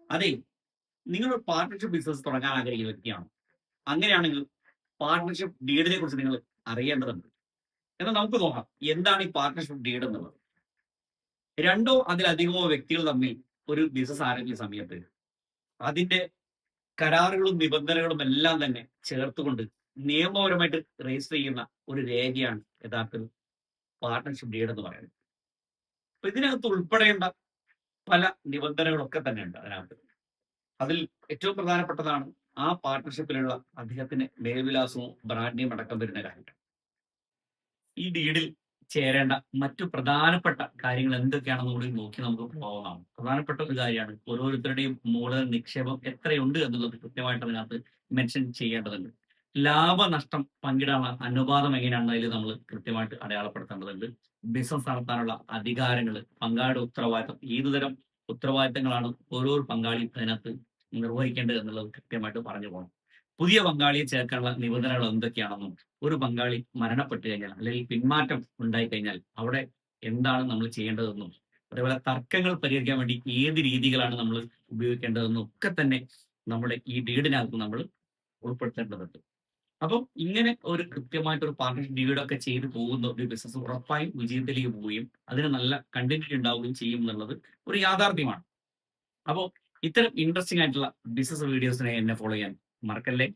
അതെ, നിങ്ങളൊരു partnership business തുടങ്ങാൻ ആഗ്രഹിക്കുന്ന വ്യക്തിയാണോ? അങ്ങനെയാണെങ്കിൽ പാർട്ണർഷിപ്പ് ഡീഡിനെ കുറിച്ച് നിങ്ങൾ അറിയേണ്ടതുണ്ട്. എന്നാൽ നമുക്ക് നോക്കാം എന്താണ് ഈ പാർട്ണർഷിപ്പ് ഡീഡ് എന്നുള്ളത്. രണ്ടോ അതിലധികമോ വ്യക്തികൾ തമ്മിൽ ഒരു ബിസിനസ് ആരംഭിക്കുന്ന സമയത്ത് അതിന്റെ കരാറുകളും നിബന്ധനകളും എല്ലാം തന്നെ ചേർത്തുകൊണ്ട് നിയമപരമായിട്ട് രജിസ്റ്റർ ചെയ്യുന്ന ഒരു രേഖയാണ് യഥാർത്ഥത്തിൽ പാർട്ണർഷിപ്പ് ഡീഡ് എന്ന് പറയുന്നത്. അപ്പൊ ഇതിനകത്ത് ഉൾപ്പെടേണ്ട പല നിബന്ധനകളൊക്കെ തന്നെ ഉണ്ട് അതിനകത്ത്. അതിൽ ഏറ്റവും പ്രധാനപ്പെട്ടതാണ് ആ പാർട്ണർഷിപ്പിലുള്ള അദ്ദേഹത്തിന് മേൽവിലാസവും ബ്രാൻഡ് നെയിം അടക്കം വരുന്ന കാര്യം. ഈ ഡീഡിൽ ചേരേണ്ട മറ്റു പ്രധാനപ്പെട്ട കാര്യങ്ങൾ എന്തൊക്കെയാണെന്ന് കൂടി നോക്കി നമുക്ക് പോകാം. പ്രധാനപ്പെട്ട ഒരു കാര്യമാണ് ഓരോരുത്തരുടെയും മൂലധന നിക്ഷേപം എത്രയുണ്ട് എന്നുള്ളത് കൃത്യമായിട്ട് അതിനകത്ത് മെൻഷൻ ചെയ്യേണ്ടതുണ്ട്. ലാഭനഷ്ടം പങ്കിടാനുള്ള അനുപാതം എങ്ങനെയാണെന്ന് അതിൽ നമ്മൾ കൃത്യമായിട്ട് അടയാളപ്പെടുത്തേണ്ടതുണ്ട്. ബിസിനസ് നടത്താനുള്ള അധികാരങ്ങൾ, പങ്കാളിയുടെ ഉത്തരവാദിത്തം, ഏതുതരം ഉത്തരവാദിത്തങ്ങളാണ് ഓരോ പങ്കാളിയും അതിനകത്ത് നിർവഹിക്കേണ്ടത് എന്നുള്ളത് കൃത്യമായിട്ട് പറഞ്ഞു പോകണം. പുതിയ പങ്കാളിയെ ചേർക്കാനുള്ള നിബന്ധനകൾ എന്തൊക്കെയാണെന്നും, ഒരു പങ്കാളി മരണപ്പെട്ടു കഴിഞ്ഞാൽ അല്ലെങ്കിൽ പിന്മാറ്റം ഉണ്ടായി കഴിഞ്ഞാൽ അവിടെ എന്താണ് നമ്മൾ ചെയ്യേണ്ടതെന്നും, അതേപോലെ തർക്കങ്ങൾ പരിഹരിക്കാൻ വേണ്ടി ഏത് രീതികളാണ് നമ്മൾ ഉപയോഗിക്കേണ്ടതെന്നും ഒക്കെ തന്നെ നമ്മുടെ ഈ ഡീഡിനകത്ത് നമ്മൾ ഉൾപ്പെടുത്തേണ്ടതുണ്ട്. അപ്പം ഇങ്ങനെ ഒരു കൃത്യമായിട്ടൊരു പാർട്ണർഷിപ്പ് ഡീഡൊക്കെ ചെയ്ത് പോകുന്ന ഒരു ബിസിനസ് ഉറപ്പായും വിജയത്തിലേക്ക് പോവുകയും അതിന് നല്ല കണ്ടിന്യൂറ്റി ഉണ്ടാവുകയും ചെയ്യും എന്നുള്ളത് ഒരു യാഥാർത്ഥ്യമാണ്. അപ്പോൾ ഇത്തരം ഇൻട്രസ്റ്റിംഗ് ആയിട്ടുള്ള ബിസിനസ് വീഡിയോസിനെ എന്നെ ഫോളോ ചെയ്യാൻ മറക്കല്ലേ.